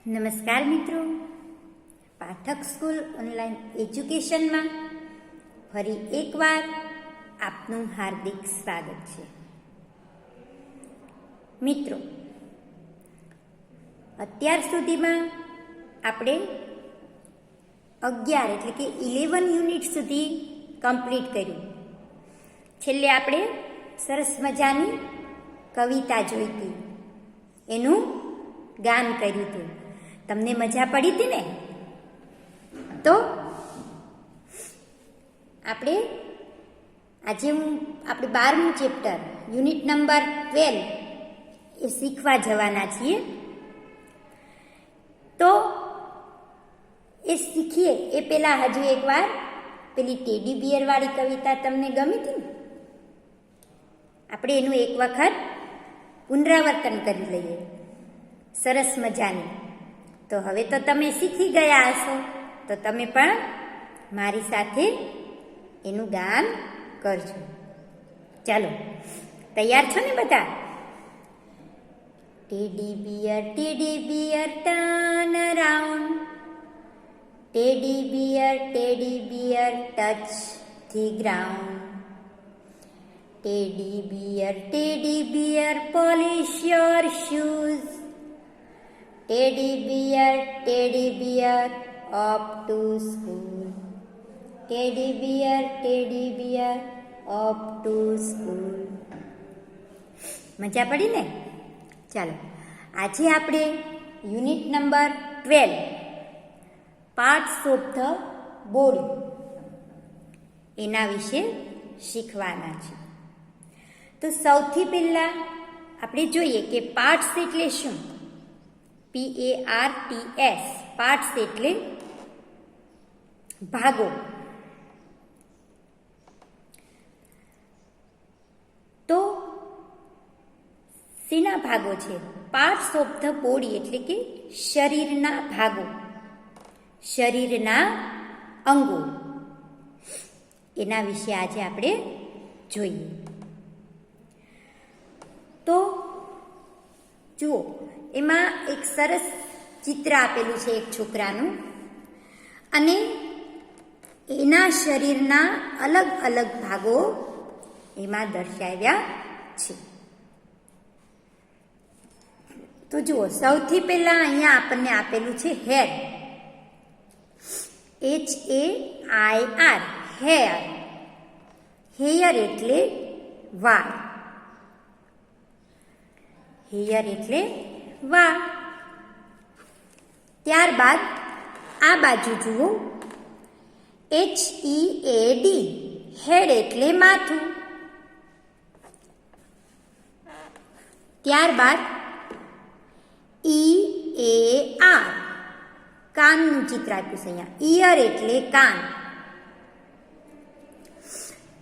નમસ્કાર મિત્રો, Pathak school online એજ્યુકેશનમાં ફરી એકવાર આપનું હાર્દિક સ્વાગત છે. મિત્રો, અત્યાર સુધીમાં આપણે 11 એટલે કે 11 યુનિટ સુધી કમ્પ્લીટ કર્યું. છેલ્લે આપણે સરસ મજાની કવિતા જોઈ હતી, એનું ગાન કર્યું હતું. તમને મજા પડી હતી ને? તો આપણે આજે આપણે 12મું ચેપ્ટર યુનિટ નંબર 12 એ શીખવા જવાના છીએ. તો એ શીખીએ એ પહેલાં હજુ એકવાર પેલી ટેડી બિયર વાળી કવિતા તમને ગમી હતી ને? આપણે એનું એક વખત પુનરાવર્તન કરી લઈએ, સરસ મજાની. તો હવે તો તમે શીખી ગયા હશો, તો તમે પણ મારી સાથે એનું ગાન કરજો. ચાલો, તૈયાર છો ને બધા? Teddy beer turn around, teddy beer touch the ground, teddy beer polish your shoes, teddy beer up to school, teddy beer up to school. મજા પડી ને? ચાલો, આજે આપણે unit number 12 parts of the body એના વિશે શીખવાના છે. તો સૌથી પહેલા આપણે જોઈએ કે પાર્ટ્સ એટલે શું? PARTS, પાર્ટ્સ એટલે ભાગો. તો શેના ભાગો છે? પાર્ટ્સ ઓફ ધ બોડી એટલે કે શરીરના ભાગો, શરીરના અંગો. એના વિશે આજે આપણે જોઈએ. તો જુઓ, એમાં એક સરસ ચિત્ર આપેલું છે એક છોકરાનું, અને એના શરીરના અલગ અલગ ભાગો એમાં દર્શાવ્યા છે. તો જુઓ, સૌથી પહેલા અહીંયા આપણને આપેલું છે હેર, HAIR, હેર. હેયર એટલે વાળ, હેયર એટલે વાળ. ત્યારબાદ આ બાજુ જુઓ, HEAD, હેડ એટલે માથું. ત્યારબાદ EAR, કાનનું ચિત્ર આપ્યું છે અહીંયા, ઈયર એટલે કાન.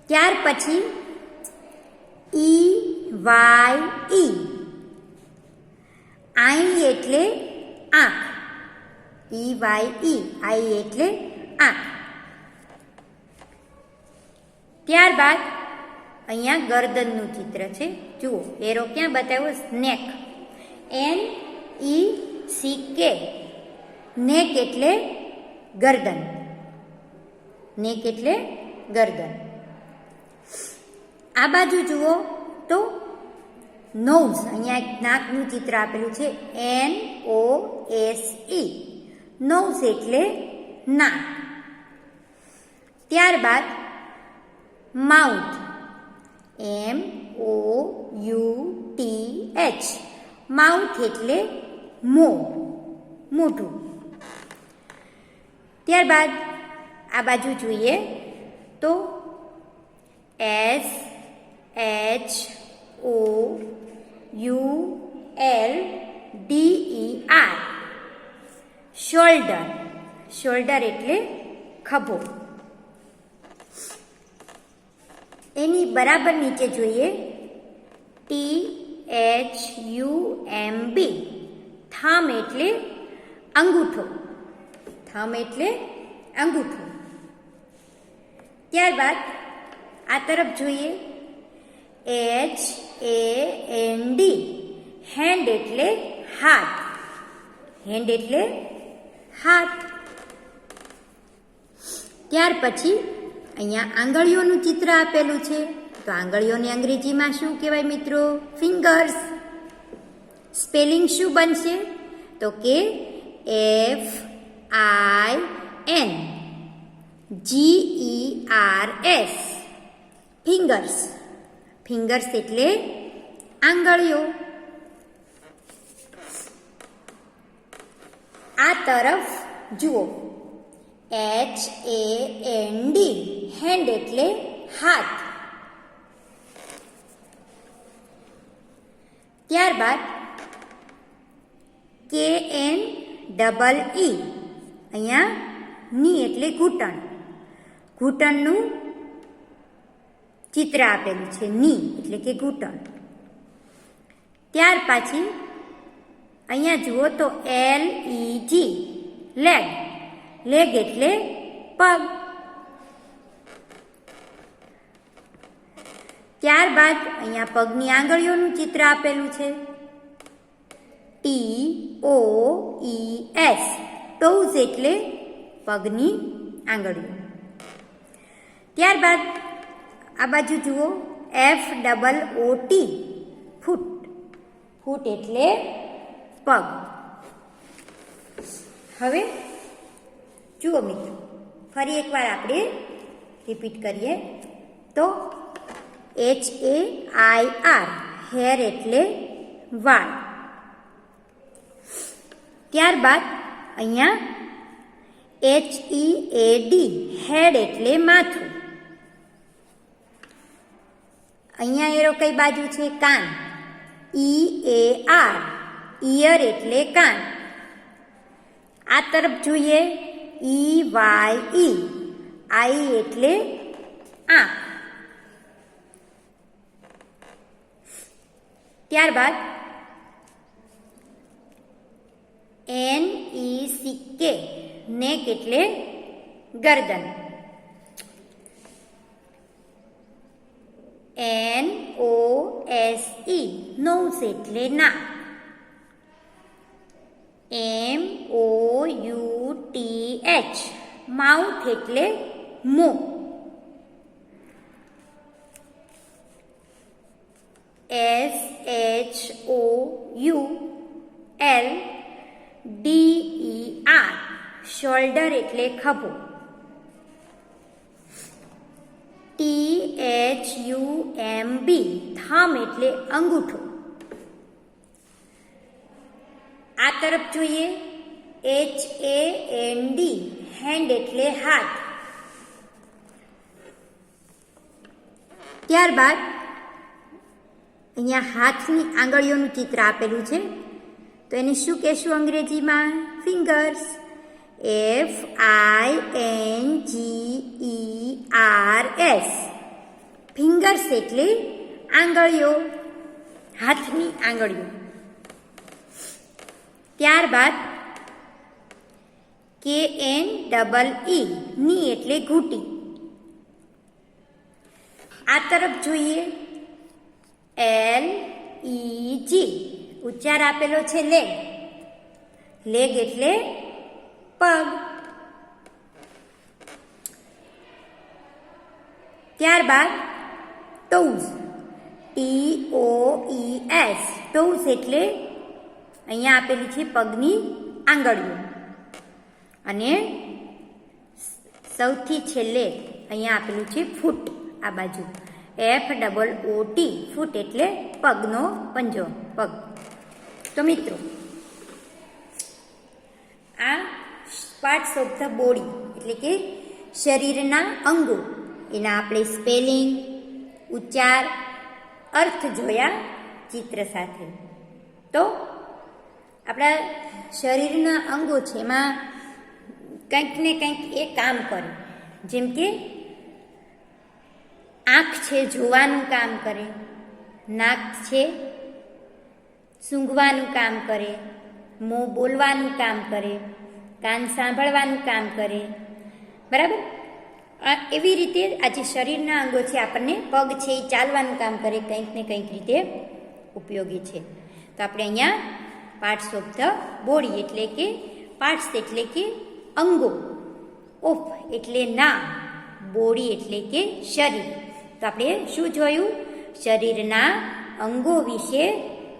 ત્યાર પછી EYE, આઈ એટલે આંખ, EYE, આઈ એટલે આંખ. ત્યારબાદ અહીંયા ગરદનનું ચિત્ર છે. જુઓ, એરો ક્યાં બતાવ્યો? નેક, NECK, નેક એટલે ગરદન, નેક એટલે ગરદન. આ બાજુ જુઓ તો નોઝ, અહીંયા એક નાકનું ચિત્ર આપેલું છે, NOSE, નોઝ એટલે નાક. ત્યારબાદ માઉથ, MOUTH, માઉથ એટલે મોં, મોઢું. ત્યારબાદ આ બાજુ જોઈએ તો SHOULDER, શોલ્ડર, શોલ્ડર એટલે ખભો. એની બરાબર નીચે જોઈએ THUMB, થંબ એટલે અંગૂઠો, થંબ એટલે અંગૂઠો. ત્યારબાદ આ તરફ જોઈએ HAND, હેન્ડ એટલે હાથ, હેન્ડ એટલે હાથ. ત્યાર પછી અહીંયા આંગળીઓનું ચિત્ર આપેલું છે, તો આંગળીઓને અંગ્રેજીમાં શું કહેવાય મિત્રો? ફિંગર્સ. સ્પેલિંગ શું બનશે? તો કે FINGERS, ફિંગર્સ. ફિંગર્સ એટલે આંગળીઓ. આ તરફ જુઓ, HAND, હેન્ડ એટલે હાથ. ત્યારબાદ KNEE, અહીંયા ની એટલે ઘૂંટણ. ઘૂંટણનું ચિત્ર આપેલું છે, ની એટલે કે ઘૂંટણ. ત્યાર પછી અહીંયા જુઓ તો LEG, લેગ. લેગ એટલે પગ. ત્યારબાદ અહીંયા પગની આંગળીઓનું ચિત્ર આપેલું છે, TOES, ટોઝ એટલે પગની આંગળીઓ. ત્યારબાદ આ બાજુ જુઓ FOOT, ફૂટ. ફૂટ એટલે પગ. હવે જુઓ મિત્રો, ફરી એકવાર આપણે રિપીટ કરીએ તો HAIR, હેર એટલે વાળ. ત્યારબાદ અહીંયા HEAD, હેડ એટલે માથું. અહીંયા એરો કઈ બાજુ છે? કાન. EAR, ઇયર એટલે કાન. આ તરફ જોઈએ EYE, આઈ એટલે આંખ. ત્યારબાદ NECK, નેક એટલે ગરદન. NOSE, નોઝ એટલે નાક. MOUTH, માઉથ એટલે મોં. SHOULDER, શોલ્ડર એટલે ખભો. THUMB, થંબ એટલે અંગૂઠો. આ તરફ જોઈએ HAND, હેન્ડ એટલે હાથ. ત્યારબાદ અહીંયા હાથની આંગળીઓનું ચિત્ર આપેલું છે, તો એને શું કહેશું અંગ્રેજીમાં? ફિંગર્સ. FINGERS, ફિંગર્સ એટલે આંગળીઓ, હાથની આંગળીઓ. ત્યારબાદ KNEE, ની એટલે ઘૂંટી. આ તરફ જોઈએ LEG, ઉચ્ચાર આપેલો છે લેગ. લેગ એટલે પગ. ત્યારબાદ ટોઝ, TOES, ટોઝ એટલે અહીંયા આપેલી છે પગની આંગળીઓ. અને સૌથી છેલ્લે અહીંયા આપેલું છે ફૂટ, આ બાજુ FOOT, ફૂટ એટલે પગનો પંજો, પગ. તો મિત્રો આ પાર્ટ્સ ઓફ ધ બોડી એટલે કે શરીરના અંગો, એના આપણે સ્પેલિંગ, ઉચ્ચાર, અર્થ જોયા ચિત્ર સાથે. તો આપણા શરીરના અંગો છે એમાં કંઈક ને કંઈક એ કામ કરે. જેમ કે આંખ છે જોવાનું કામ કરે, નાક છે સૂંઘવાનું કામ કરે, મોં બોલવાનું કામ કરે, કાન સાંભળવાનું કામ કરે. બરાબર? એવી રીતે આ જે શરીરના અંગો છે, આપણને પગ છે એ ચાલવાનું કામ કરે, કંઈક ને કંઈક રીતે ઉપયોગી છે. તો આપણે અહીંયા પાર્ટ્સ ઓફ ધ બોડી એટલે કે પાર્ટ્સ એટલે કે અંગો, ઓફ એટલે ના, બોડી એટલે કે શરીર. તો આપણે શું જોયું? શરીરના અંગો વિશે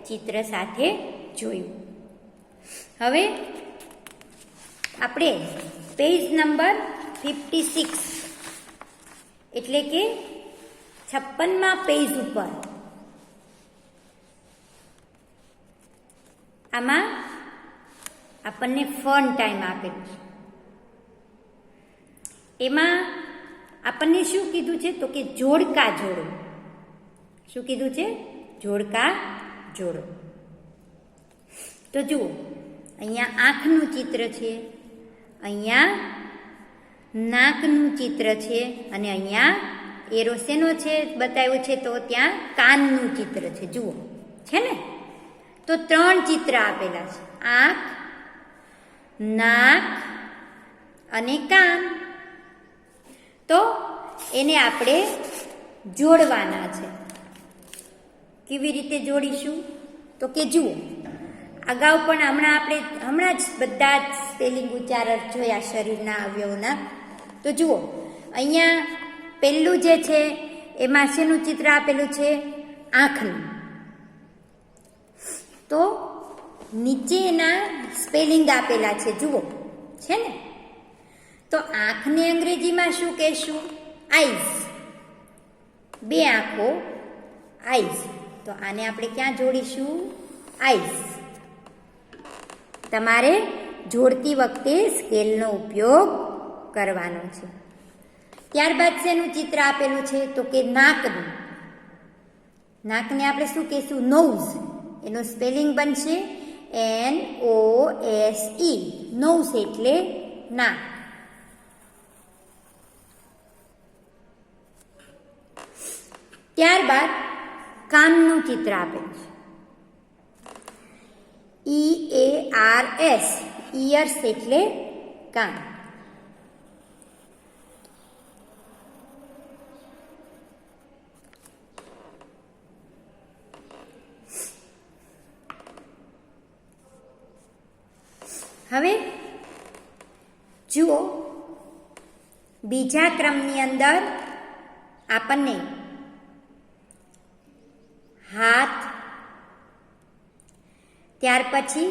ચિત્ર સાથે જોયું. હવે આપણે પેજ નંબર 56 એટલે કે 56મા પેજ ઉપર આમાં આપણને ફન ટાઈમ આપેલું છે. એમાં આપણને શું કીધું છે? તો કે જોડકા જોડો. શું કીધું છે? જોડકા જોડો. તો જુઓ, અહીંયા આંખનું ચિત્ર છે, અહીંયા નાકનું ચિત્ર છે અને અહીંયા એરો શેનો છે બતાવ્યો છે? તો ત્યાં કાનનું ચિત્ર છે. જુઓ છે ને? તો 3 ચિત્ર આપેલા છે, આંખ, નાક અને કાન. તો એને આપણે જોડવાના છે. કેવી રીતે જોડીશું? તો કે જુઓ, અગાઉ પણ હમણાં જ બધા જ સ્પેલિંગ ઉચ્ચારણ જોયા શરીરના અવયવના. તો જુઓ, અહીંયા પહેલું જે છે એમાં શેનું ચિત્ર આપેલું છે? આંખનું. તો નીચેના સ્પેલિંગ આપેલા છે, જુઓ છે ને? તો આંખને અંગ્રેજીમાં શું કહેશું? આઈઝ. 2 આંખો, આઈઝ. તો આને આપણે ક્યાં જોડીશું? આઈઝ. તમારે જોડતી વખતે સ્કેલનો ઉપયોગ કરવાનો છે. ત્યારબાદ શેનું ચિત્ર આપેલું છે? તો કે નાકનું. નાકને આપણે શું કહેશું? નોઝ. એનો સ્પેલિંગ બનશે NOSE. નોઝ એટલે નાક. ત્યારબાદ કાનનું ચિત્ર આપેલું છે, EARS. ઇયર્સ એટલે કાન. હવે જુઓ, બીજા ક્રમની અંદર આપણને હાથ, ત્યાર પછી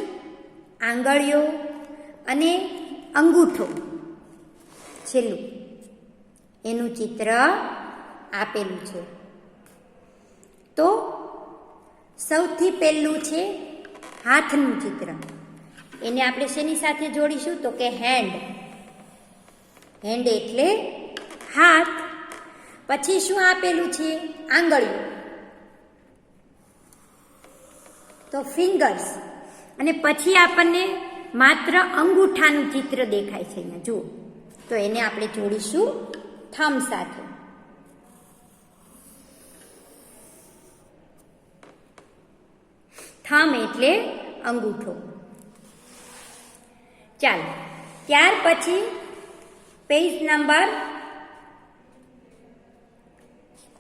આંગળીઓ અને અંગૂઠો છેલ્લું એનું ચિત્ર આપેલું છે. તો સૌથી પહેલું છે હાથનું ચિત્ર. એને આપણે શેની સાથે જોડીશું? તો કે હેન્ડ. હેન્ડ એટલે હાથ. પછી શું આપેલું છે? આંગળીઓ. તો ફિંગર્સ. અને પછી આપણને માત્ર અંગૂઠાનું ચિત્ર દેખાય છે અહીંયા, જુઓ. તો એને આપણે જોડીશું થંબ સાથે. થંબ એટલે અંગૂઠો. ચાલો, ત્યાર પછી પેજ નંબર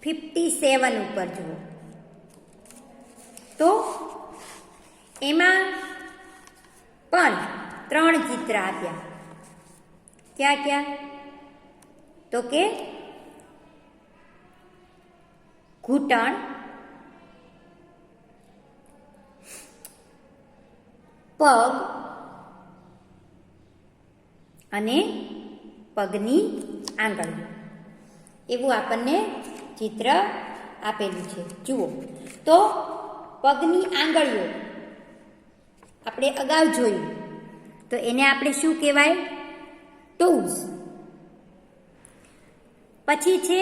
57 ઉપર જુઓ. તો એમાં પણ 3 ચિત્ર આપ્યા. ક્યાં ક્યાં? તો કે ઘૂંટણ, પગ અને પગની આંગળીઓ. એવું આપણને ચિત્ર આપેલું છે, જુઓ. તો પગની આંગળીઓ આપણે અગાઉ જોયું. તો એને આપણે શું કહેવાય? ટોઝ. પછી છે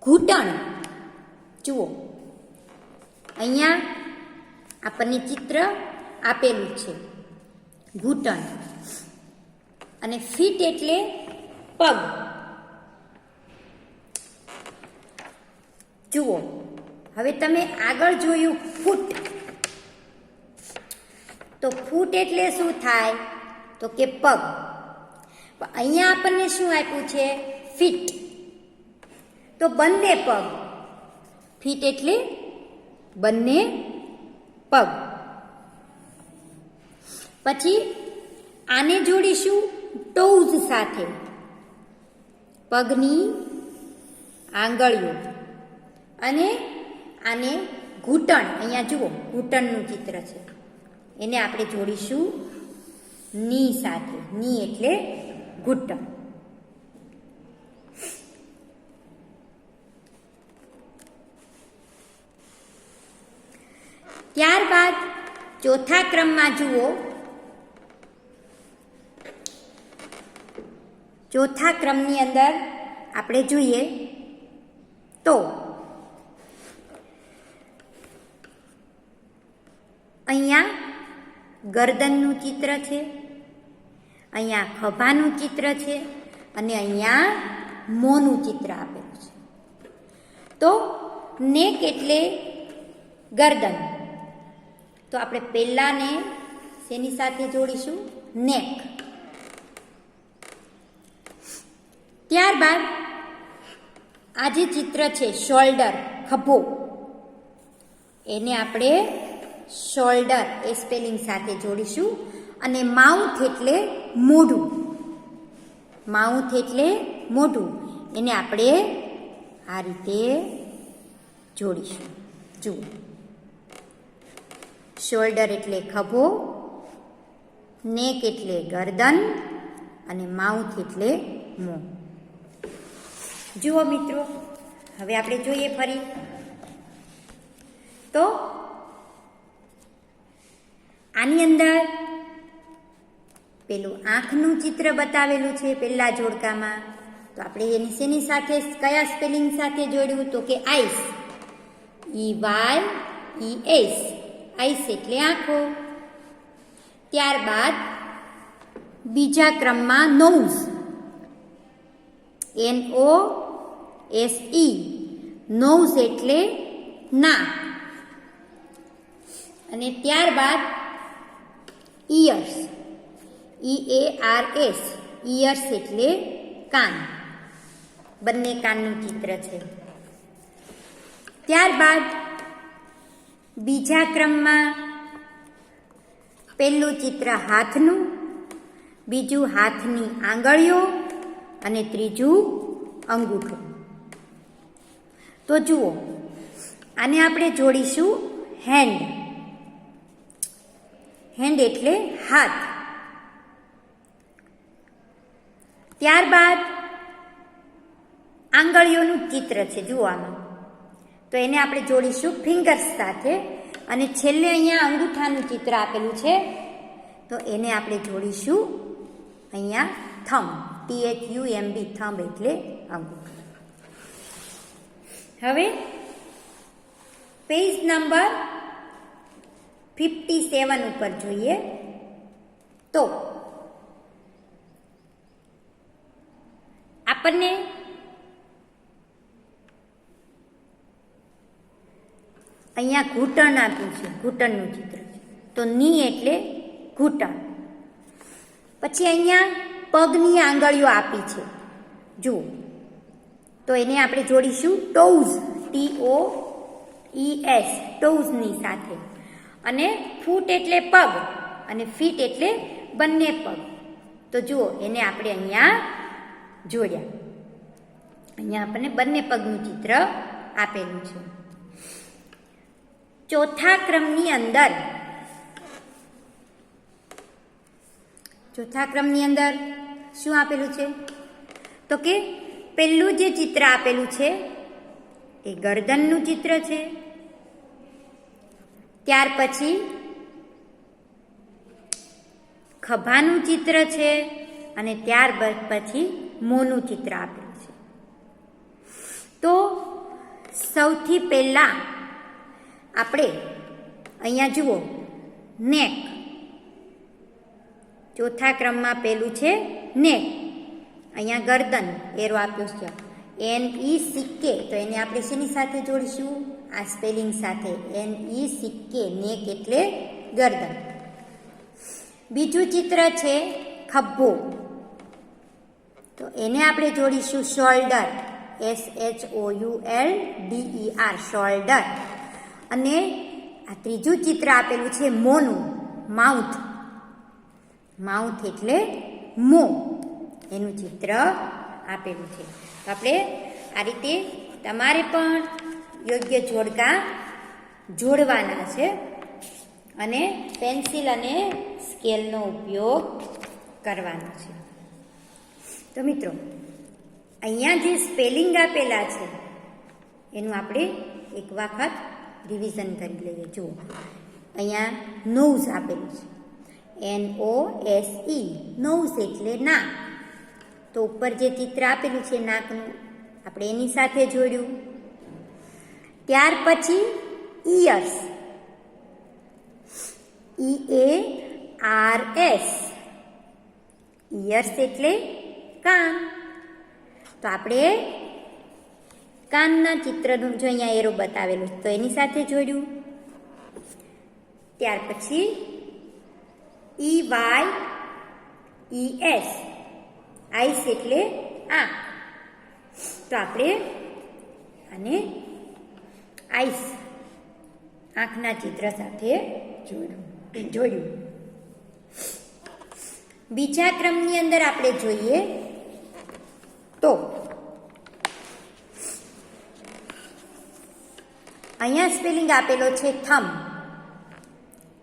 ઘૂંટણ. જુઓ, અહીંયા આપણને ચિત્ર આપેલું છે, ઘૂંટણ. અને ફીટ એટલે પગ. જુઓ, હવે તમે આગળ જોયું ફૂટ. તો ફૂટ એટલે શું થાય? તો કે પગ. અહીંયા આપણને શું આપ્યું છે? ફીટ. તો બંને પગ. ફીટ એટલે બંને પગ. પછી આને જોડીશું ટોઝ સાથે, પગની આંગળીઓ. અને આને ઘૂંટણ, અહીંયા જુઓ ઘૂંટણનું ચિત્ર છે, એને આપણે જોડીશું ની સાથે. ની એટલે ઘૂંટણ. ત્યારબાદ ચોથા ક્રમમાં જુઓ, ચોથા ક્રમની અંદર આપણે જોઈએ તો અહીંયા ગરદનનું ચિત્ર છે, અહીંયા ખભાનું ચિત્ર છે અને અહીંયા મોંનું ચિત્ર આપેલું છે. તો નેક એટલે ગરદન. તો આપણે પહેલાને શેની સાથે જોડીશું? નેક. ત્યારબાદ આ જે ચિત્ર છે શોલ્ડર, ખભો, એને આપણે શોલ્ડર એ સ્પેલિંગ સાથે જોડીશું. અને માઉથ એટલે મોઢું, માઉથ એટલે મોઢું, એને આપણે આ રીતે જોડીશું. જુઓ, શોલ્ડર એટલે ખભો, નેક એટલે ગરદન અને માઉથ એટલે મોં. જુઓ મિત્રો, હવે આપણે જોઈએ ફરી તો આની અંદર પેલું આંખનું ચિત્ર બતાવેલું છે પહેલા જોડકામાં. તો આપણે એની શેની સાથે, કયા સ્પેલિંગ સાથે જોડ્યું? તો કે આઈસ, EYES, આઈસ એટલે આંખો. ત્યારબાદ બીજા ક્રમમાં નોઝ, NOSE, નોઝ એટલે નાક. અને ત્યારબાદ ઇયર્સ, EARS, ઇયર્સ એટલે કાન. બંને કાનનું ચિત્ર છે. ત્યારબાદ બીજા ક્રમમાં પહેલું ચિત્ર હાથનું, બીજું હાથની આંગળીઓ અને ત્રીજું અંગૂઠો. તો જુઓ, આને આપણે જોડીશું હેન્ડ. હેન્ડ એટલે હાથ. ત્યારબાદ આંગળીઓનું ચિત્ર છે જુઓ આમાં, તો એને આપણે જોડીશું ફિંગર્સ સાથે. અને છેલ્લે અહીંયા અંગૂઠાનું ચિત્ર આપેલું છે, તો એને આપણે જોડીશું અહીંયા થંબ, THUMB, થંબ એટલે અંગૂઠો. હવે પેજ નંબર 57 ઉપર જોઈએ તો આપણને અહીંયા ઘૂંટણ આપ્યું છે, ઘૂંટણનું ચિત્ર છે. તો ની એટલે ઘૂંટણ. પછી અહીંયા પગની આંગળીઓ આપી છે જુઓ, તો એને આપણે જોડીશું ટોઝ, TOES, ટોઝની સાથે. અને ફૂટ એટલે પગ અને ફીટ એટલે બંને પગ. તો જુઓ, એને આપણે અહીંયા જોડ્યા. અહીંયા આપણને બંને પગનું ચિત્ર આપેલું છે. ચોથા ક્રમની અંદર, ચોથા ક્રમની અંદર શું આપેલું છે? તો કે પહેલું જે ચિત્ર આપેલું છે એ ગરદનનું ચિત્ર છે. ત્યાર પછી ખભાનું ચિત્ર છે અને ત્યાર પછી મોંનું ચિત્ર આપેલું છે. તો સૌથી પહેલા આપણે અહીંયા જુઓ નેક, ચોથા ક્રમમાં પેલું છે નેક. અહીંયા ગરદન એરો આપ્યો છે NECK, તો એને આપણે શેની સાથે જોડીશું? આ સ્પેલિંગ સાથે, NECK, નેક એટલે ગરદન. બીજું ચિત્ર છે ખભો, તો એને આપણે જોડીશું શોલ્ડર, SHOULDER, શોલ્ડર. અને આ ત્રીજું ચિત્ર આપેલું છે મોનું, માઉથ. માઉથ એટલે મોં, એનું ચિત્ર આપેલું છે. તો આપણે આ રીતે તમારે પણ યોગ્ય જોડકા જોડવાના છે અને પેન્સિલ અને સ્કેલનો ઉપયોગ કરવાનો છે. તો મિત્રો, અહીંયા જે સ્પેલિંગ આપેલા છે એનું આપણે એક વખત રિવિઝન કરી લઈએ. જુઓ, અહીંયા નોઝ આપેલું છે, NOSE, નોઝ એટલે નાક. તો ઉપર જે ચિત્ર આપેલું છે નાકનું, આપણે એની સાથે જોડ્યું. ત્યાર પછી ઇયર્સ, EARS, ઇયર્સ એટલે કાન. તો આપણે કાનના ચિત્રનું જો અહીંયા એરો બતાવેલું તો એની સાથે જોડ્યું. ત્યાર પછી EYES, આઈસ એટલે આંખ. તો આપણે આને આઈસ, આંખના ચિત્ર સાથે જોડ્યું. બીજા ક્રમની અંદર આપણે જોઈએ તો અહીંયા સ્પેલિંગ આપેલો છે થંબ,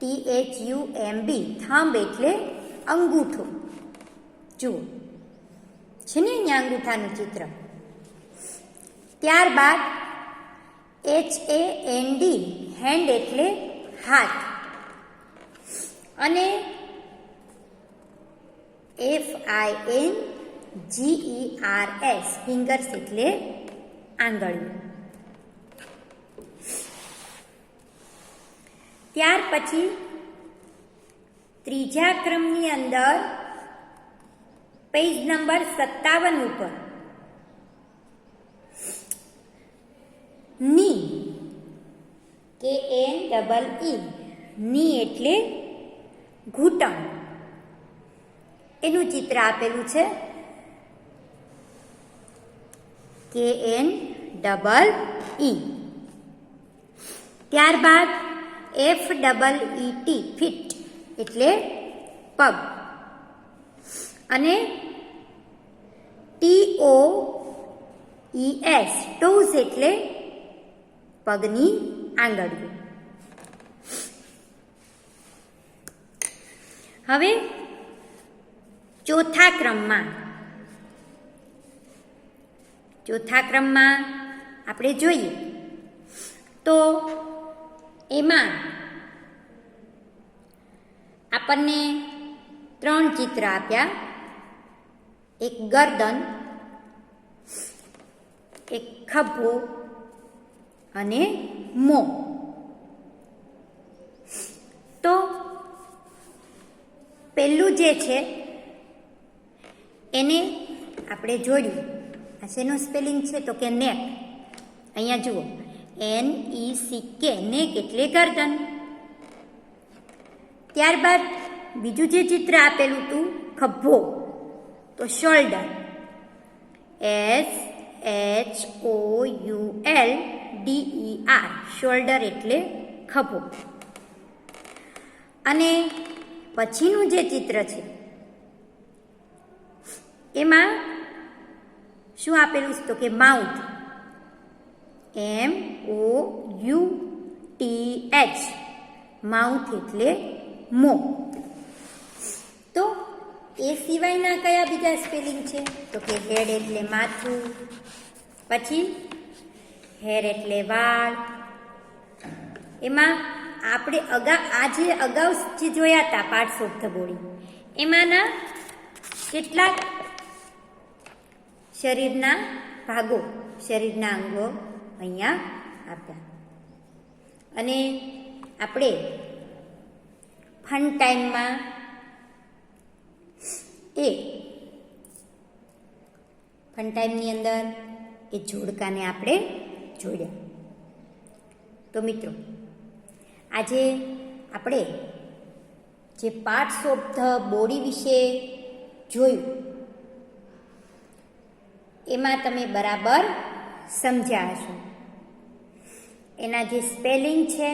THUMB, થંબ એટલે અંગૂઠો. જુઓ છે ને અહીંયા અંગૂઠાનું ચિત્ર. ત્યારબાદ HAND, હેન્ડ એટલે હાથ. અને FINGERS, ફિંગર્સ એટલે આંગળીઓ. ત્યાર પછી ત્રીજા ક્રમની અંદર પેજ નંબર 57 ઉપર ની, KNEE, ની એટલે ઘૂંટણ, એનું ચિત્ર આપેલું છે. KNEE. ત્યારબાદ FEET, ફીટ એટલે પગ. અને TOES, ટોઝ એટલે પગની આંગળીઓ. હવે ચોથા ક્રમમાં આપણે જોઈએ તો એમાં આપણને 3 ચિત્ર આપ્યા. એક ગરદન, એક ખભો અને મોં. તો પહેલું જે છે એને આપણે જોડ્યું. આ શેનું સ્પેલિંગ છે તો કે નેક. અહીંયા જુઓ, NECK, નેક એટલે ગરદન. ત્યારબાદ બીજું જે ચિત્ર આપેલું હતું ખભો, તો શોલ્ડર, SHOULDER, શોલ્ડર એટલે ખભો. અને પછીનું જે ચિત્ર છે એમાં શું આપેલું છે તો કે માઉથ, MOUTH, માઉથ એટલે મોં. તો એ સિવાયના કયા બીજા સ્પેલિંગ છે તો કે હેડ એટલે માથું, પછી હેર એટલે વાળ. એમાં આપણે અગાઉ જે જોયા હતા પાર્ટ્સ ઓફ ધ બોડી, એમાંના કેટલાક શરીરના ભાગો, શરીરના અંગો અહીંયા આપ્યા. અને આપણે ફન ટાઈમમાં ફન ટાઈમની અંદર એ જોડકાને આપણે જોડ્યા. તો મિત્રો, આજે આપણે જે પાર્ટ્સ ઓફ ધ બોડી વિશે જોયું એમાં તમે બરાબર સમજ્યા હશો. એના જે સ્પેલિંગ છે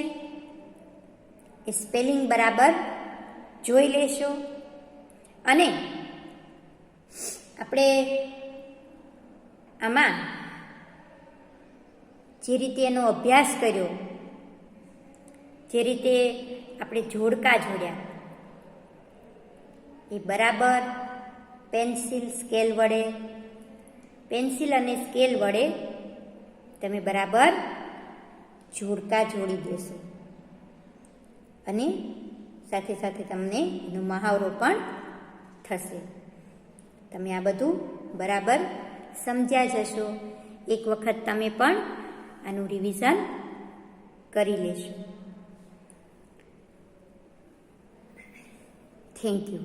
એ સ્પેલિંગ બરાબર જોઈ લેશો. અને આપણે આમાં જે રીતે એનો અભ્યાસ કર્યો, જે રીતે આપણે જોડકા જોડ્યા, એ બરાબર પેન્સિલ અને સ્કેલ વડે તમે બરાબર જોડકા જોડી દેશો. અને સાથે સાથે તમને એનો મહાવરો પણ થશે. તમે આ બધું બરાબર સમજ્યા જશો. એક વખત તમે પણ આનું રિવિઝન કરી લેશો. Thank you.